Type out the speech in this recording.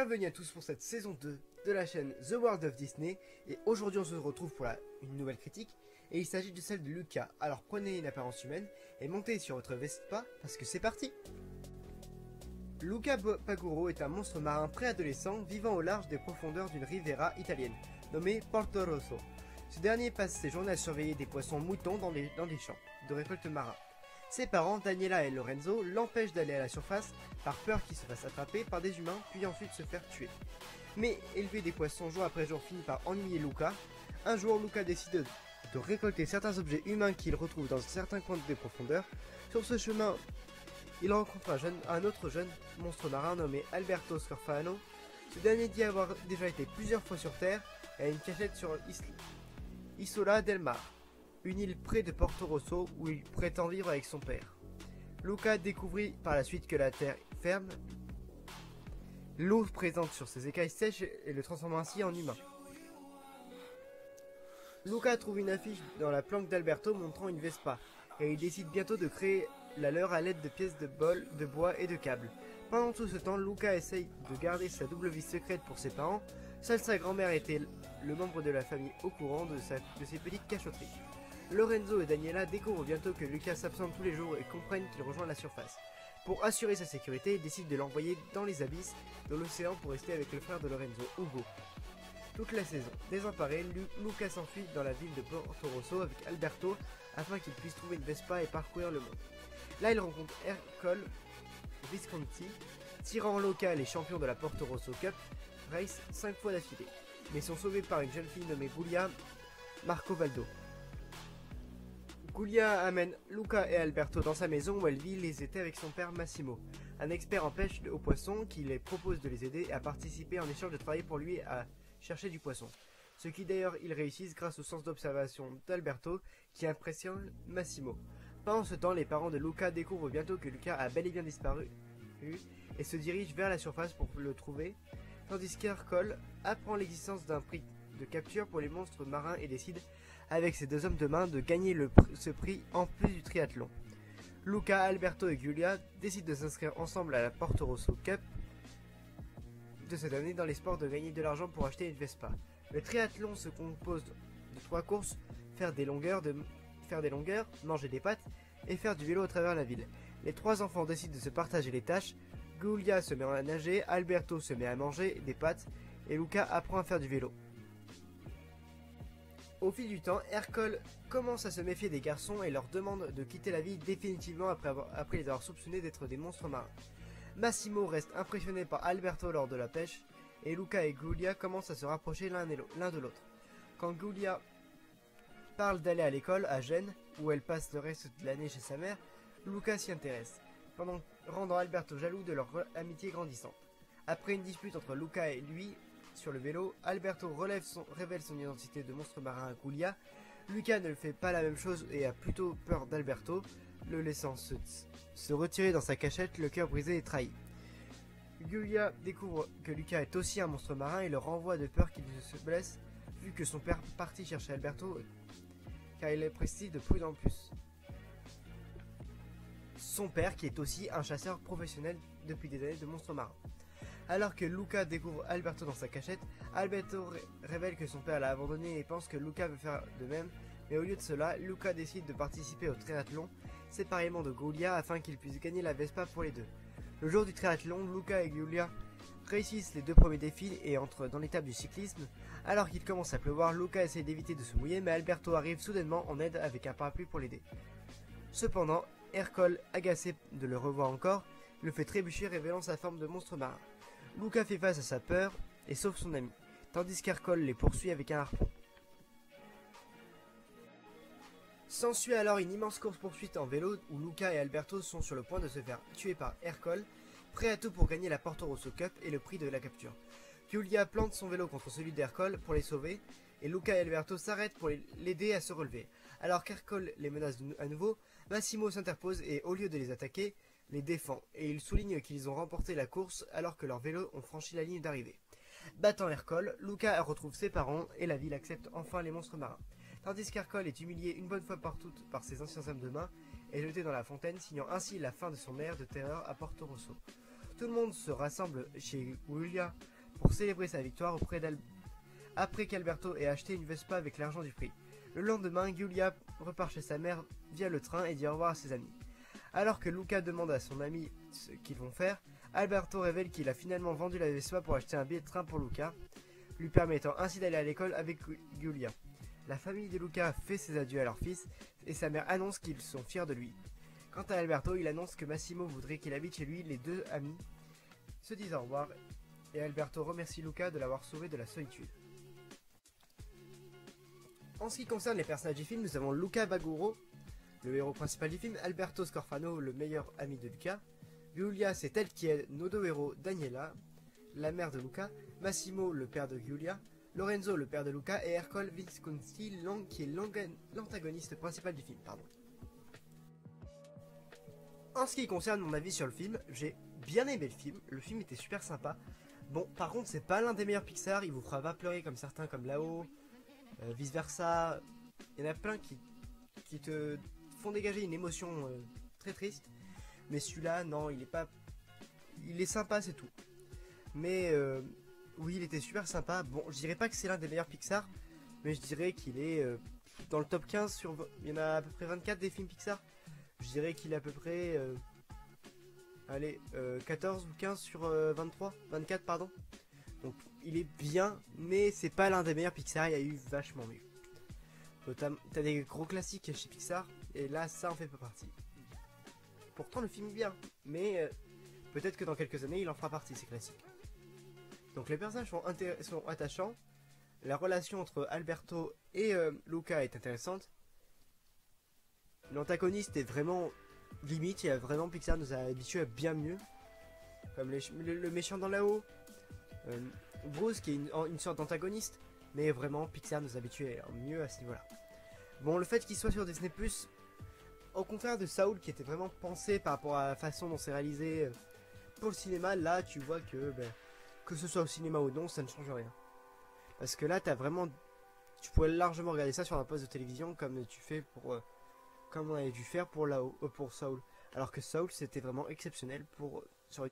Bienvenue à tous pour cette saison 2 de la chaîne The World of Disney. Et aujourd'hui on se retrouve pour une nouvelle critique. Et il s'agit de celle de Luca. Alors prenez une apparence humaine et montez sur votre Vespa parce que c'est parti. Luca Paguro est un monstre marin préadolescent vivant au large des profondeurs d'une Riviera italienne, nommée Porto Rosso. Ce dernier passe ses journées à surveiller des poissons moutons dans des champs de récolte marins. Ses parents, Daniela et Lorenzo, l'empêchent d'aller à la surface par peur qu'il se fasse attraper par des humains puis ensuite se faire tuer. Mais élever des poissons jour après jour finit par ennuyer Luca. Un jour, Luca décide de récolter certains objets humains qu'il retrouve dans certains coins des profondeurs. Sur ce chemin, il rencontre un autre jeune monstre marin nommé Alberto Scorfano. Ce dernier dit avoir déjà été plusieurs fois sur Terre et a une cachette sur Isola del Mar, une île près de Porto Rosso où il prétend vivre avec son père. Luca découvrit par la suite que la terre ferme, l'eau présente sur ses écailles sèches et le transforme ainsi en humain. Luca trouve une affiche dans la planque d'Alberto montrant une Vespa et il décide bientôt de créer la leur à l'aide de pièces de bois et de câbles. Pendant tout ce temps, Luca essaye de garder sa double vie secrète pour ses parents. Seule sa grand-mère était le membre de la famille au courant de ses petites cachotteries. Lorenzo et Daniela découvrent bientôt que Luca s'absente tous les jours et comprennent qu'il rejoint la surface. Pour assurer sa sécurité, ils décident de l'envoyer dans les abysses de l'océan pour rester avec le frère de Lorenzo, Hugo. Toute la saison, désemparé, Luca s'enfuit dans la ville de Porto Rosso avec Alberto afin qu'il puisse trouver une Vespa et parcourir le monde. Là, il rencontre Ercole Visconti, tyran local et champion de la Porto Rosso Cup Race 5 fois d'affilée, mais sont sauvés par une jeune fille nommée Giulia Marcovaldo. Giulia amène Luca et Alberto dans sa maison où elle vit les étés avec son père Massimo, un expert en pêche aux poissons qui les propose de les aider à participer en échange de travailler pour lui à chercher du poisson. Ce qui d'ailleurs ils réussissent grâce au sens d'observation d'Alberto qui impressionne Massimo. Pendant ce temps, les parents de Luca découvrent bientôt que Luca a bel et bien disparu et se dirigent vers la surface pour le trouver, tandis qu'Ercole apprend l'existence d'un prix de capture pour les monstres marins et décide, avec ses deux hommes de main, de gagner ce prix en plus du triathlon. Luca, Alberto et Giulia décident de s'inscrire ensemble à la Porto Rosso Cup de cette année dans l'espoir de gagner de l'argent pour acheter une Vespa. Le triathlon se compose de 3 courses, faire des longueurs, manger des pâtes et faire du vélo à travers la ville. Les 3 enfants décident de se partager les tâches. Giulia se met à nager, Alberto se met à manger des pâtes et Luca apprend à faire du vélo. Au fil du temps, Ercole commence à se méfier des garçons et leur demande de quitter la ville définitivement après les avoir soupçonnés d'être des monstres marins. Massimo reste impressionné par Alberto lors de la pêche et Luca et Giulia commencent à se rapprocher l'un de l'autre. Quand Giulia parle d'aller à l'école à Gênes, où elle passe le reste de l'année chez sa mère, Luca s'y intéresse, rendant Alberto jaloux de leur amitié grandissante. Après une dispute entre Luca et lui sur le vélo, Alberto révèle son identité de monstre marin à Giulia. Luca ne fait pas la même chose et a plutôt peur d'Alberto, le laissant se retirer dans sa cachette, le cœur brisé et trahi. Giulia découvre que Luca est aussi un monstre marin et le renvoie de peur qu'il se blesse, vu que son père partit chercher Alberto car il apprécie de plus en plus son père qui est aussi un chasseur professionnel depuis des années de monstres marins. Alors que Luca découvre Alberto dans sa cachette, Alberto révèle que son père l'a abandonné et pense que Luca veut faire de même, mais au lieu de cela, Luca décide de participer au triathlon séparément de Giulia afin qu'il puisse gagner la Vespa pour les deux. Le jour du triathlon, Luca et Giulia réussissent les 2 premiers défis et entrent dans l'étape du cyclisme. Alors qu'il commence à pleuvoir, Luca essaie d'éviter de se mouiller, mais Alberto arrive soudainement en aide avec un parapluie pour l'aider. Cependant, Ercole, agacé de le revoir encore, le fait trébucher révélant sa forme de monstre marin. Luca fait face à sa peur et sauve son ami, tandis qu'Ercole les poursuit avec un harpon. S'ensuit alors une immense course-poursuite en vélo où Luca et Alberto sont sur le point de se faire tuer par Ercole, prêt à tout pour gagner la Porto Rosso Cup et le prix de la capture. Giulia plante son vélo contre celui d'Ercole pour les sauver, et Luca et Alberto s'arrêtent pour l'aider à se relever. Alors qu'Ercole les menace à nouveau, Massimo s'interpose et au lieu de les attaquer, les défend, et il souligne qu'ils ont remporté la course alors que leurs vélos ont franchi la ligne d'arrivée. Battant Ercole, Luca retrouve ses parents et la ville accepte enfin les monstres marins. Tandis qu'Ercole est humilié une bonne fois par toutes par ses anciens hommes de main et jeté dans la fontaine, signant ainsi la fin de son ère de terreur à Porto Rosso. Tout le monde se rassemble chez Giulia pour célébrer sa victoire après qu'Alberto ait acheté une Vespa avec l'argent du prix. Le lendemain, Giulia repart chez sa mère via le train et dit au revoir à ses amis. Alors que Luca demande à son ami ce qu'ils vont faire, Alberto révèle qu'il a finalement vendu la Vespa pour acheter un billet de train pour Luca, lui permettant ainsi d'aller à l'école avec Giulia. La famille de Luca fait ses adieux à leur fils et sa mère annonce qu'ils sont fiers de lui. Quant à Alberto, il annonce que Massimo voudrait qu'il habite chez lui. Les deux amis se disent au revoir et Alberto remercie Luca de l'avoir sauvé de la solitude. En ce qui concerne les personnages du film, nous avons Luca Baguro, le héros principal du film, Alberto Scorfano, le meilleur ami de Luca, Giulia, c'est elle qui est notre héros Daniela, la mère de Luca, Massimo, le père de Giulia, Lorenzo, le père de Luca, et Ercole Visconti, qui est l'antagoniste principal du film. En ce qui concerne mon avis sur le film, j'ai bien aimé le film était super sympa. Bon, par contre, c'est pas l'un des meilleurs Pixar, il vous fera pas pleurer comme certains, comme là-haut, vice versa. Il y en a plein qui te font dégager une émotion très triste. Mais celui-là, non, il est pas. Il est sympa, c'est tout. Mais oui, il était super sympa. Bon, je dirais pas que c'est l'un des meilleurs Pixar, mais je dirais qu'il est dans le top 15 sur. Il y en a à peu près 24 des films Pixar. Je dirais qu'il est à peu près. 14 ou 15 sur 23. 24, pardon. Donc, il est bien, mais c'est pas l'un des meilleurs Pixar. Il y a eu vachement mieux. T'as des gros classiques chez Pixar, et là, ça en fait pas partie. Pourtant, le film est bien, mais peut-être que dans quelques années, il en fera partie, ces classiques. Donc les personnages sont attachants. La relation entre Alberto et Luca est intéressante. L'antagoniste est vraiment limite. Il y a vraiment Pixar nous a habitués à bien mieux. Comme le méchant dans là-haut. Bruce qui est une sorte d'antagoniste. Mais vraiment Pixar nous a habitués à mieux à ce niveau-là. Bon, le fait qu'il soit sur Disney+, au contraire de Saul qui était vraiment pensé par rapport à la façon dont c'est réalisé pour le cinéma, là tu vois que ce soit au cinéma ou non, ça ne change rien. Parce que là, tu pourrais largement regarder ça sur un poste de télévision comme tu fais comme on avait dû faire pour Saul. Alors que Saul, c'était vraiment exceptionnel sur